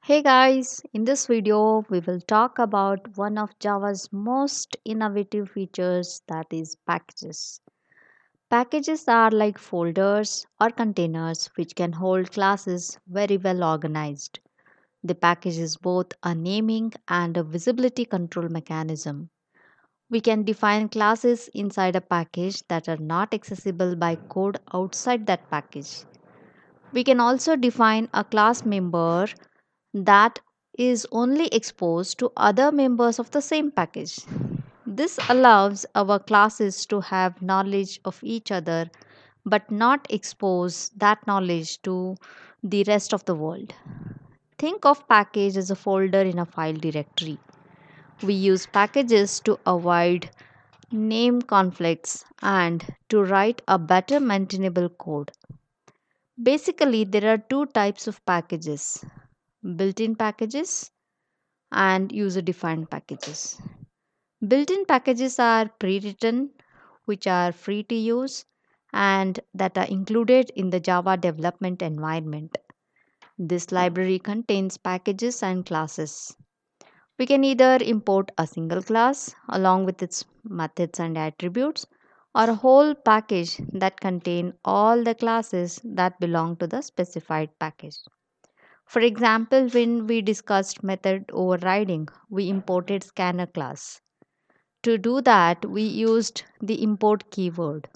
Hey guys, in this video we will talk about one of Java's most innovative features, that is packages. Packages are like folders or containers which can hold classes very well organized. The package is both a naming and a visibility control mechanism. We can define classes inside a package that are not accessible by code outside that package. We can also define a class member that is only exposed to other members of the same package. This allows our classes to have knowledge of each other but not expose that knowledge to the rest of the world. Think of package as a folder in a file directory. We use packages to avoid name conflicts and to write a better maintainable code. Basically, there are two types of packages: built in packages and user defined packages. Built in packages are pre written, which are free to use and that are included in the Java development environment. This library contains packages and classes. We can either import a single class along with its methods and attributes, or a whole package that contain all the classes that belong to the specified package. For example, when we discussed method overriding, we imported scanner class. To do that, we used the import keyword.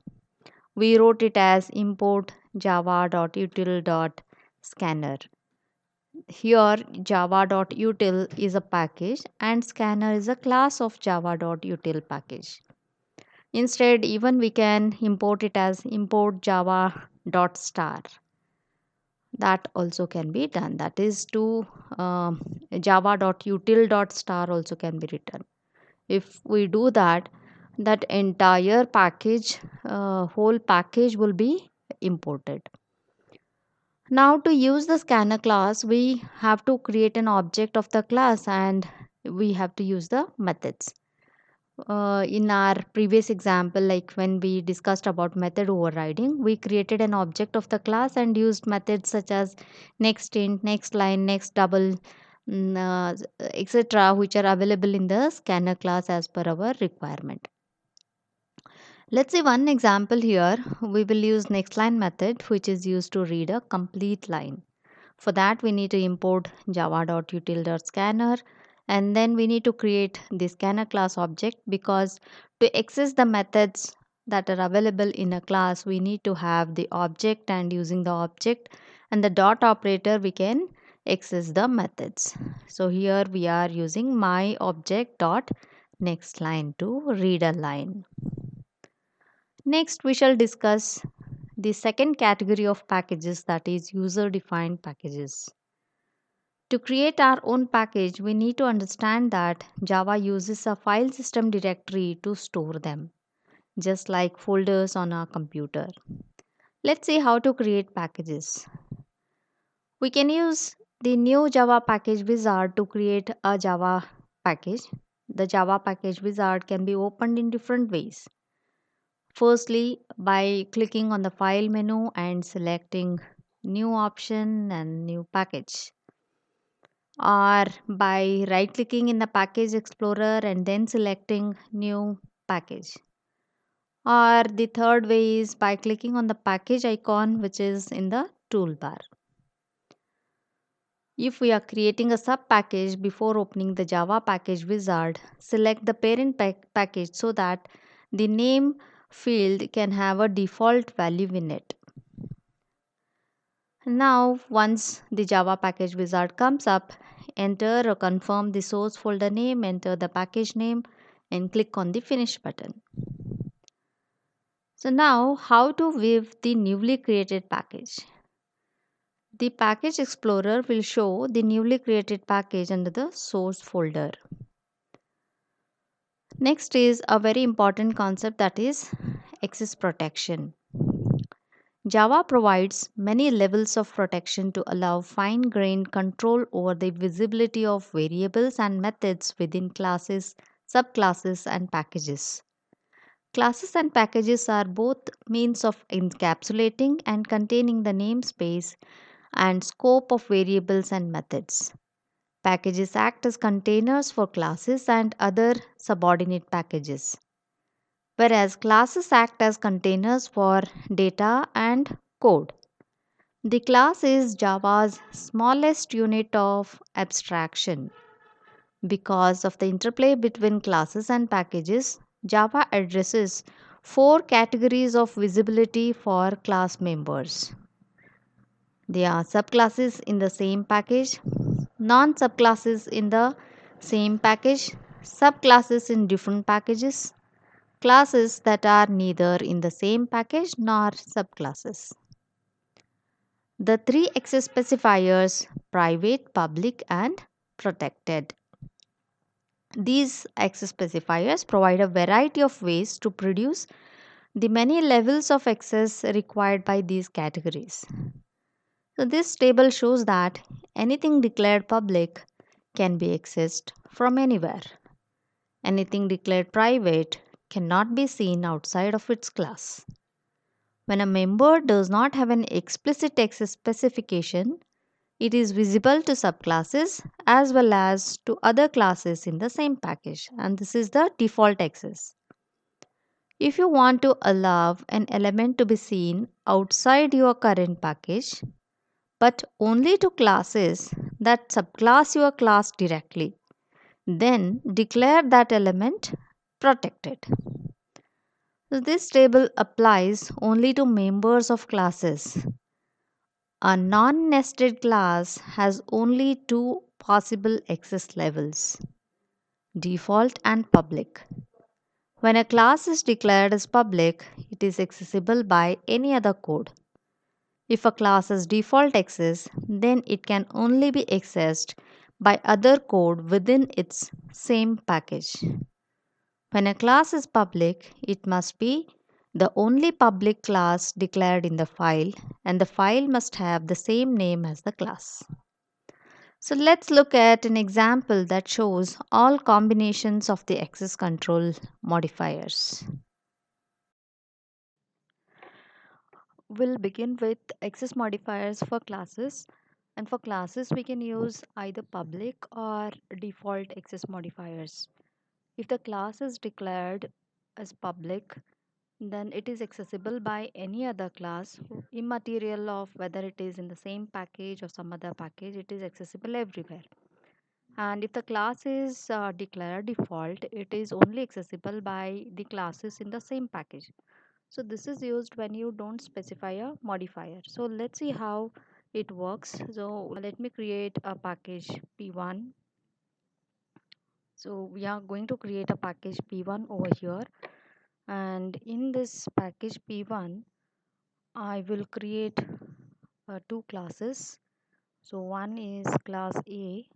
We wrote it as import java.util.scanner. Here, java.util is a package and scanner is a class of java.util package. Instead, even we can import it as import java.star. That also can be done. That is to java.util.star also can be written. If we do that, that entire package, whole package will be imported. Now to use the scanner class, we have to create an object of the class and we have to use the methods. In our previous example, like when we discussed about method overriding, we created an object of the class and used methods such as next int, next line, next double, etc., which are available in the scanner class as per our requirement. Let's see one example here. We will use next line method, which is used to read a complete line. For that, we need to import java.util.scanner, and then we need to create the scanner class object, because to access the methods that are available in a class, we need to have the object, and using the object and the dot operator, we can access the methods. So here we are using my object dot next line to read a line. Next, we shall discuss the second category of packages, that is user defined packages. To create our own package, we need to understand that Java uses a file system directory to store them, just like folders on our computer. Let's see how to create packages. We can use the new Java package wizard to create a Java package. The Java package wizard can be opened in different ways. Firstly, by clicking on the file menu and selecting new option and new package, or by right clicking in the package explorer and then selecting new package, or the third way is by clicking on the package icon which is in the toolbar. If we are creating a sub package, before opening the Java package wizard, select the parent package so that the name field can have a default value in it. Now, once the Java package wizard comes up, enter or confirm the source folder name, enter the package name, and click on the finish button. So now, how to view the newly created package? The package explorer will show the newly created package under the source folder. Next is a very important concept, that is access protection. Java provides many levels of protection to allow fine grained control over the visibility of variables and methods within classes, subclasses, and packages. Classes and packages are both means of encapsulating and containing the namespace and scope of variables and methods. Packages act as containers for classes and other subordinate packages, whereas classes act as containers for data and code. The class is Java's smallest unit of abstraction. Because of the interplay between classes and packages, Java addresses four categories of visibility for class members. They are subclasses in the same package, non subclasses in the same package, subclasses in different packages, classes that are neither in the same package nor subclasses. The three access specifiers private, public, and protected. These access specifiers provide a variety of ways to produce the many levels of access required by these categories. So, this table shows that anything declared public can be accessed from anywhere. Anything declared private cannot be seen outside of its class. When a member does not have an explicit access specification, it is visible to subclasses as well as to other classes in the same package, and this is the default access. If you want to allow an element to be seen outside your current package, but only to classes that subclass your class directly, then declare that element protected. So this table applies only to members of classes. A non nested class has only two possible access levels, default and public. When a class is declared as public, it is accessible by any other code. If a class has default access, then it can only be accessed by other code within its same package. When a class is public, it must be the only public class declared in the file, and the file must have the same name as the class. So let's look at an example that shows all combinations of the access control modifiers. We'll begin with access modifiers for classes. And for classes, we can use either public or default access modifiers. If the class is declared as public, then it is accessible by any other class, immaterial of whether it is in the same package or some other package, it is accessible everywhere. And if the class is declared default, it is only accessible by the classes in the same package. So this is used when you don't specify a modifier. So let's see how it works. So let me create a package p1. So we are going to create a package p1 over here, and in this package p1 I will create two classes. So one is class A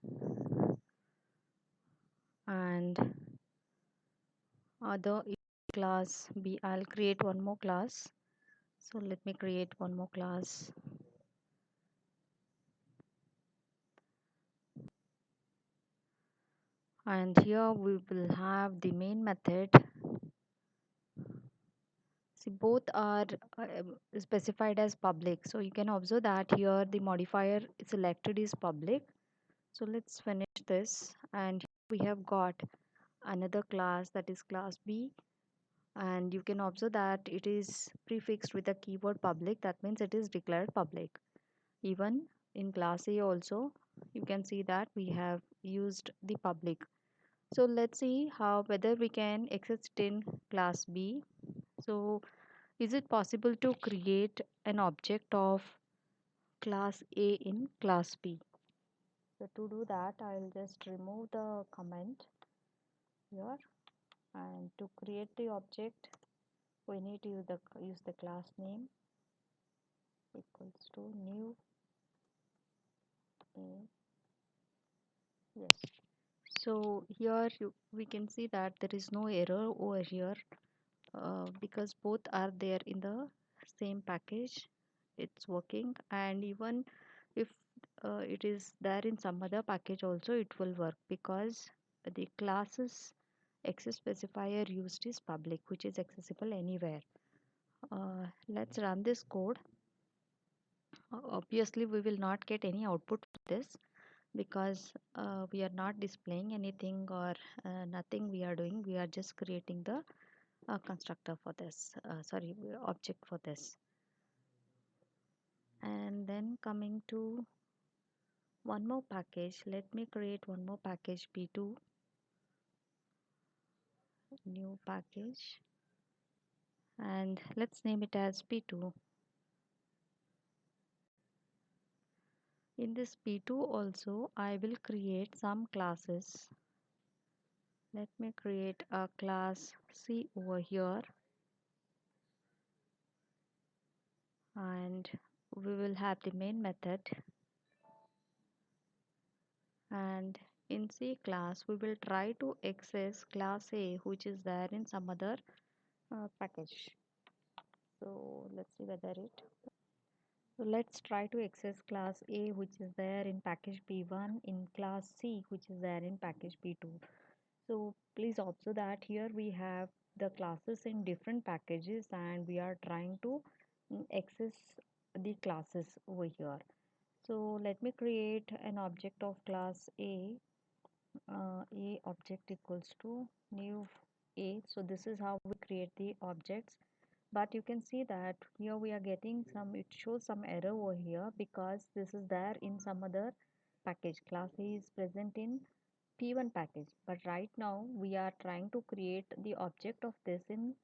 and other is class B. I'll create one more class. So let me create one more class. And here we will have the main method. See, both are specified as public. So you can observe that here the modifier selected is public. So let's finish this. And we have got another class, that is class B. And you can observe that it is prefixed with the keyword public. That means it is declared public. Even in class A also, you can see that we have used the public. So let's see how whether we can access it in class B. So is it possible to create an object of class A in class B? So to do that, I'll just remove the comment here, and to create the object, we need to use the class name equals to new A. Yes. So here we can see that there is no error over here because both are there in the same package. It's working, and even if it is there in some other package also, it will work because the classes access specifier used is public, which is accessible anywhere. Let's run this code. Obviously we will not get any output for this, because we are not displaying anything or nothing we are doing. We are just creating the constructor for this, sorry, object for this. And then coming to one more package, let me create one more package, p2, new package, and let's name it as p2. In this p2 also I will create some classes. Let me create a class C over here, and we will have the main method, and in C class we will try to access class A which is there in some other package. So let's see whether it, so let's try to access class A which is there in package P1 in class C which is there in package P2. So please observe that here we have the classes in different packages and we are trying to access the classes over here. So let me create an object of class A object equals to new A. So this is how we create the objects. But you can see that here we are getting some, it shows some error over here because this is there in some other package. Class A is present in P1 package, but right now we are trying to create the object of this in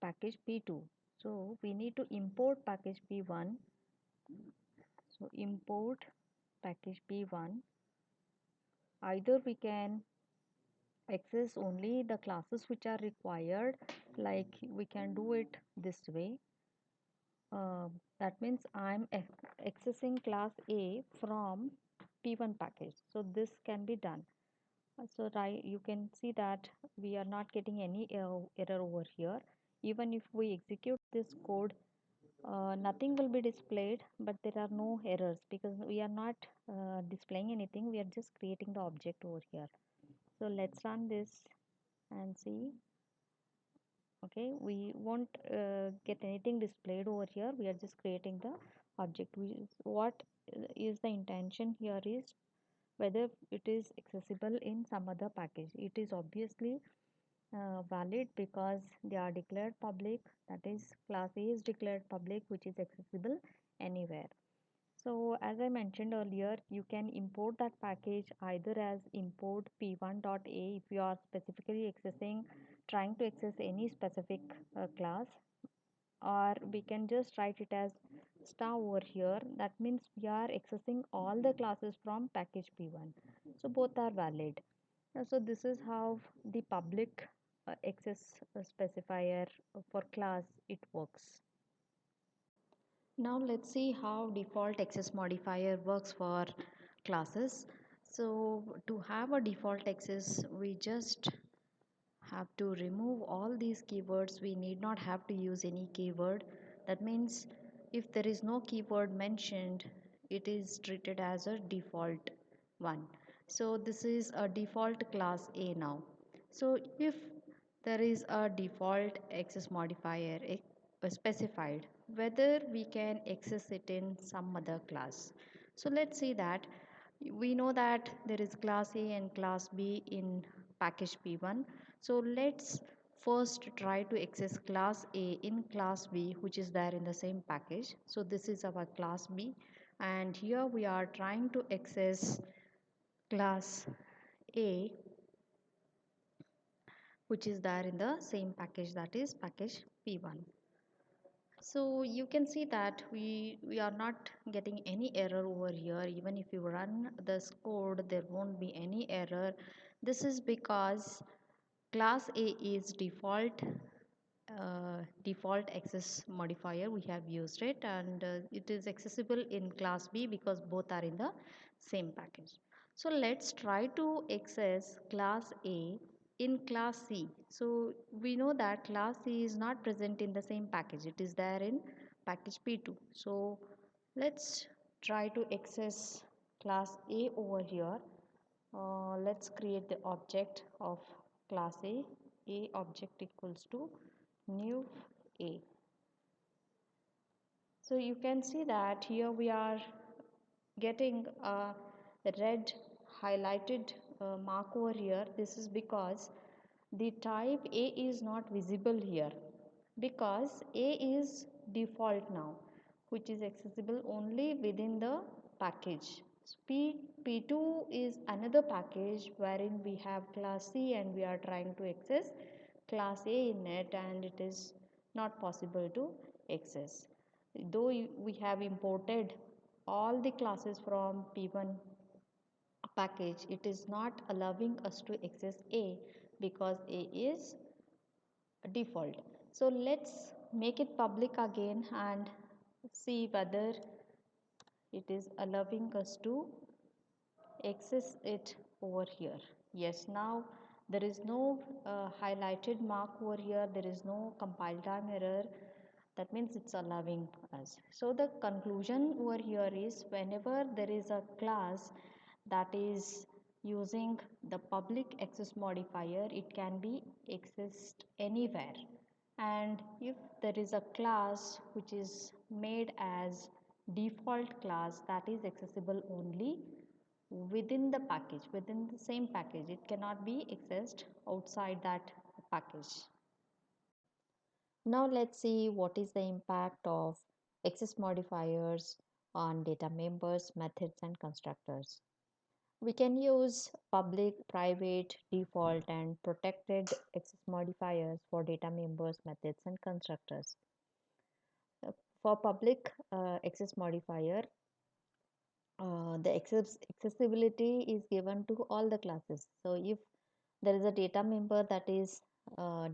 package P2. So we need to import package P1. So import package P1. Either we can access only the classes which are required, like we can do it this way. That means I'm accessing class A from P1 package. So this can be done. So right, you can see that we are not getting any error over here. Even if we execute this code, nothing will be displayed, but there are no errors because we are not displaying anything. We are just creating the object over here. So let's run this and see. Okay, we won't get anything displayed over here. We are just creating the object. What is the intention here is whether it is accessible in some other package. It is obviously valid because they are declared public, that is class A is declared public, which is accessible anywhere. So as I mentioned earlier, you can import that package either as import p1.a if you are specifically trying to access any specific class, or we can just write it as star over here. That means we are accessing all the classes from package p1. So both are valid. So this is how the public access specifier for class it works. Now let's see how default access modifier works for classes. So to have a default access, we just have to remove all these keywords. We need not have to use any keyword. That means if there is no keyword mentioned, it is treated as a default one. So this is a default class A now. So if there is a default access modifier specified, whether we can access it in some other class. So let's see that we know that there is class A and class B in package P1. So let's first try to access class A in class B, which is there in the same package. So this is our class B, and here we are trying to access class A which is there in the same package, that is package P1. So you can see that we are not getting any error over here. Even if you run this code, there won't be any error. This is because class A is default access modifier. We have used it, and it is accessible in class B because both are in the same package. So let's try to access class A in class C. So we know that class C is not present in the same package. It is there in package P2. So let's try to access class A over here. Let's create the object of class A. A object equals to new A. So you can see that here we are getting a red highlighted mark over here, this is because the type A is not visible here, because A is default now, which is accessible only within the package. P2 is another package wherein we have class C and we are trying to access class A in it, and it is not possible to access. Though we have imported all the classes from P1 package, it is not allowing us to access A because A is default. So let's make it public again and see whether it is allowing us to access it over here. Yes, now there is no highlighted mark over here, there is no compile time error. That means it's allowing us. So the conclusion over here is, whenever there is a class that is using the public access modifier, it can be accessed anywhere. And if there is a class which is made as default class, that is accessible only within the package, within the same package. It cannot be accessed outside that package. Now let's see what is the impact of access modifiers on data members, methods, and constructors. We can use public, private, default, and protected access modifiers for data members, methods, and constructors. For public access modifier, the accessibility is given to all the classes. So if there is a data member that is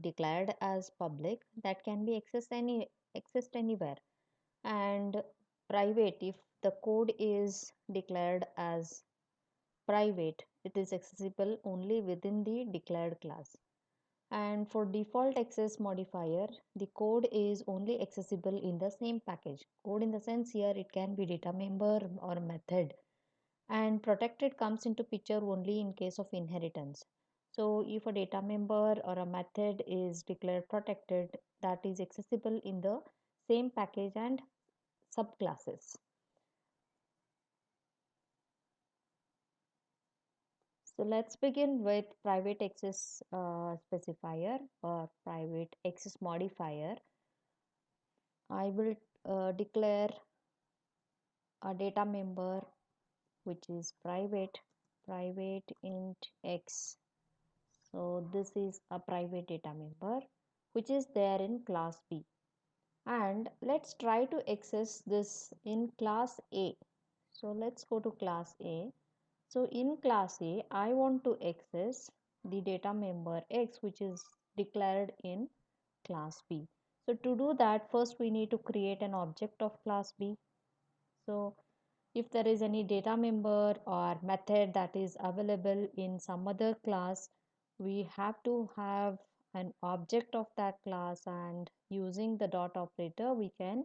declared as public, that can be accessed anywhere. And private, if the code is declared as private, it is accessible only within the declared class. And for default access modifier, the code is only accessible in the same package. Code in the sense here, it can be data member or method. And protected comes into picture only in case of inheritance. So if a data member or a method is declared protected, that is accessible in the same package and subclasses. So let's begin with private access specifier or private access modifier. I will declare a data member which is private int x. So this is a private data member which is there in class B. And let's try to access this in class A. So let's go to class A. So in class A, I want to access the data member X which is declared in class B. So to do that, first we need to create an object of class B. So if there is any data member or method that is available in some other class, we have to have an object of that class, and using the dot operator we can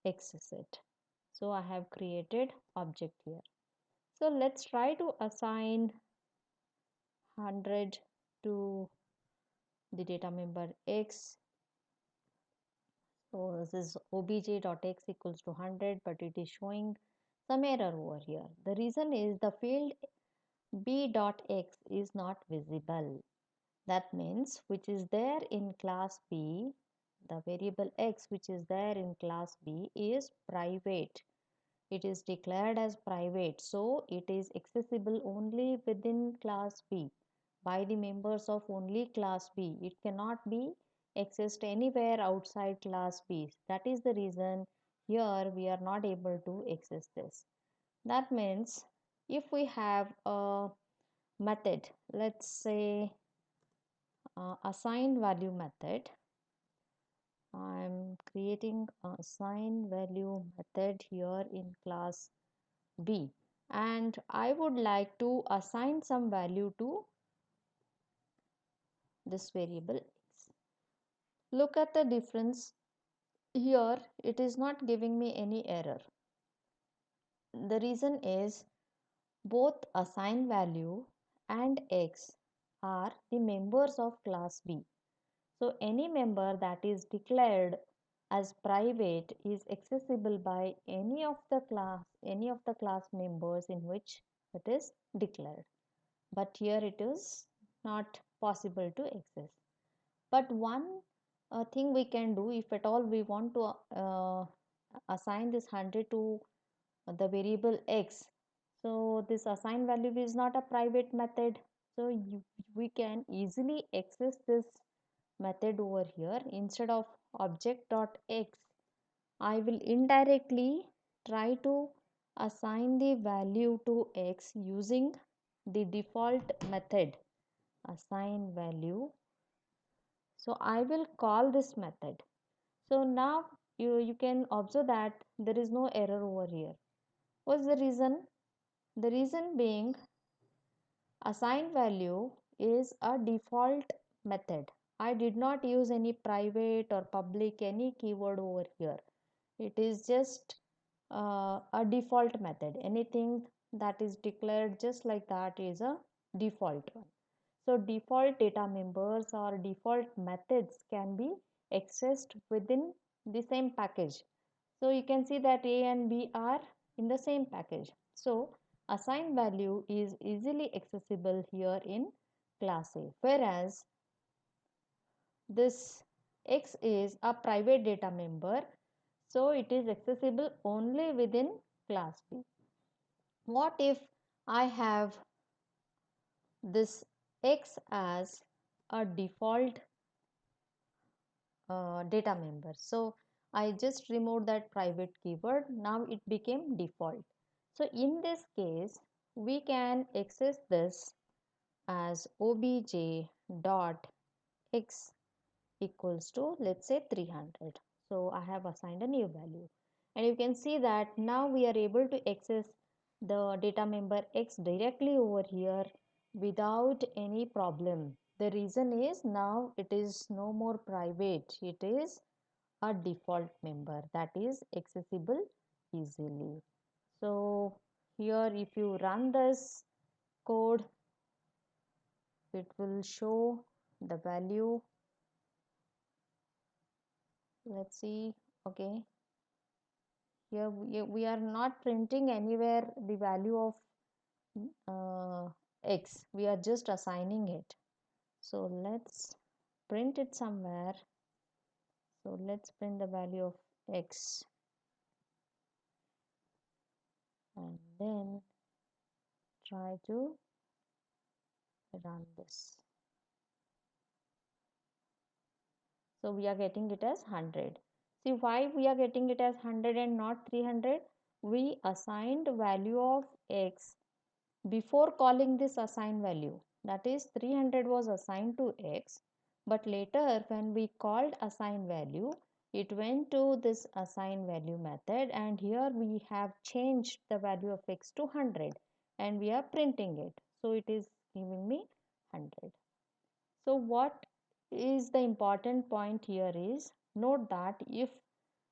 access it. So I have created object here. So let's try to assign 100 to the data member X. So this is obj.x equals to 100, but it is showing some error over here. The reason is the field b.x is not visible. That means which is there in class B, the variable x which is there in class B is private. It is declared as private, so it is accessible only within class B by the members of only class B. It cannot be accessed anywhere outside class B. That is the reason here we are not able to access this. That means if we have a method, let's say assign value method. I'm creating a assign value method here in class B, and I would like to assign some value to this variable x. Look at the difference here, it is not giving me any error. The reason is both assign value and x are the members of class B. So any member that is declared as private is accessible by any of the class members in which that is declared. But here it is not possible to access. But one thing we can do, if at all we want to assign this 100 to the variable x, so this assign value is not a private method, so we can easily access this method over here. Instead of object dot x, I will indirectly try to assign the value to x using the default method assign value. So I will call this method. So now you can observe that there is no error over here. What's the reason? The reason being assign value is a default method. I did not use any private or public any keyword over here. It is just a default method. Anything that is declared just like that is a default one. So default data members or default methods can be accessed within the same package. So you can see that A and B are in the same package. So assign value is easily accessible here in class A, whereas this X is a private data member, so it is accessible only within class B. What if I have this X as a default data member? So I just removed that private keyword. Now it became default. So in this case, we can access this as obj dot x equals to, let's say, 300. So I have assigned a new value, and you can see that now we are able to access the data member x directly over here without any problem. The reason is now it is no more private, it is a default member that is accessible easily. So here if you run this code, it will show the value. Let's see. Okay, here we are not printing anywhere the value of x, we are just assigning it. So let's print it somewhere. So let's print the value of x and then try to run this. So we are getting it as 100. See why we are getting it as 100 and not 300? We assigned value of x before calling this assign value, that is 300 was assigned to x, but later when we called assign value, it went to this assign value method, and here we have changed the value of x to 100 and we are printing it, so it is giving me 100. So what is the important point here is, note that if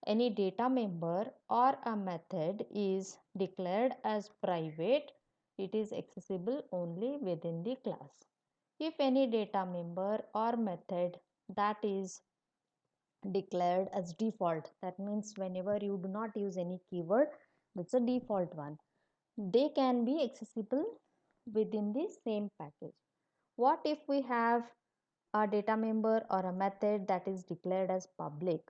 any data member or a method is declared as private, it is accessible only within the class. If any data member or method that is declared as default, that means whenever you do not use any keyword, that's a default one, they can be accessible within the same package. What if we have a data member or a method that is declared as public?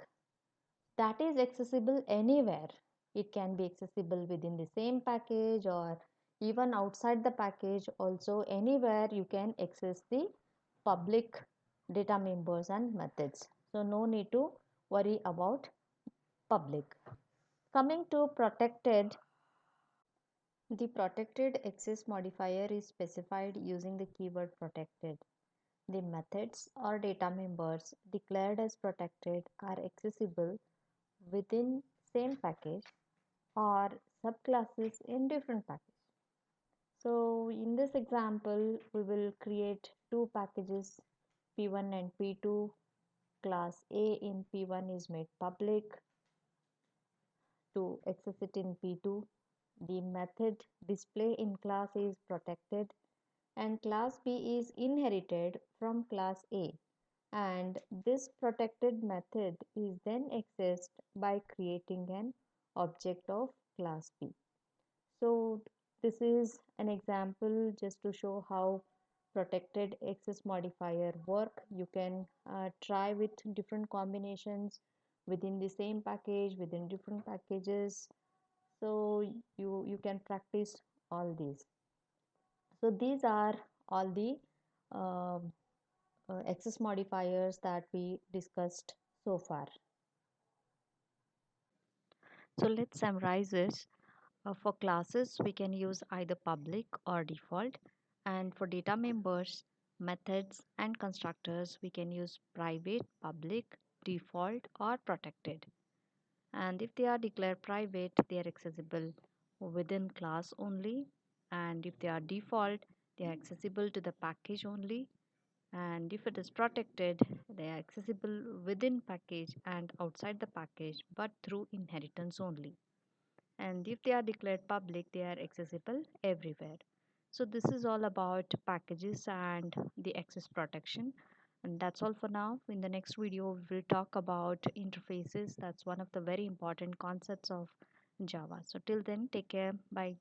That is accessible anywhere. It can be accessible within the same package or even outside the package also. Anywhere you can access the public data members and methods. So no need to worry about public. Coming to protected, the protected access modifier is specified using the keyword protected. The methods or data members declared as protected are accessible within same package or subclasses in different packages. So in this example, we will create two packages P1 and P2. Class A in P1 is made public to access it in P2. The method display in class A is protected and class B is inherited from class A, and this protected method is then accessed by creating an object of class B. So This is an example just to show how protected access modifier work. You can try with different combinations within the same package, within different packages. So you can practice all these. So these are all the um, access modifiers that we discussed so far. So let's summarize this. For classes, we can use either public or default. And for data members, methods, and constructors, we can use private, public, default, or protected. And if they are declared private, they are accessible within class only. And if they are default, they are accessible to the package only. And if it is protected, they are accessible within package and outside the package, but through inheritance only. And if they are declared public, they are accessible everywhere. So this is all about packages and the access protection. And that's all for now. In the next video, we will talk about interfaces. That's one of the very important concepts of Java. So till then, take care. Bye.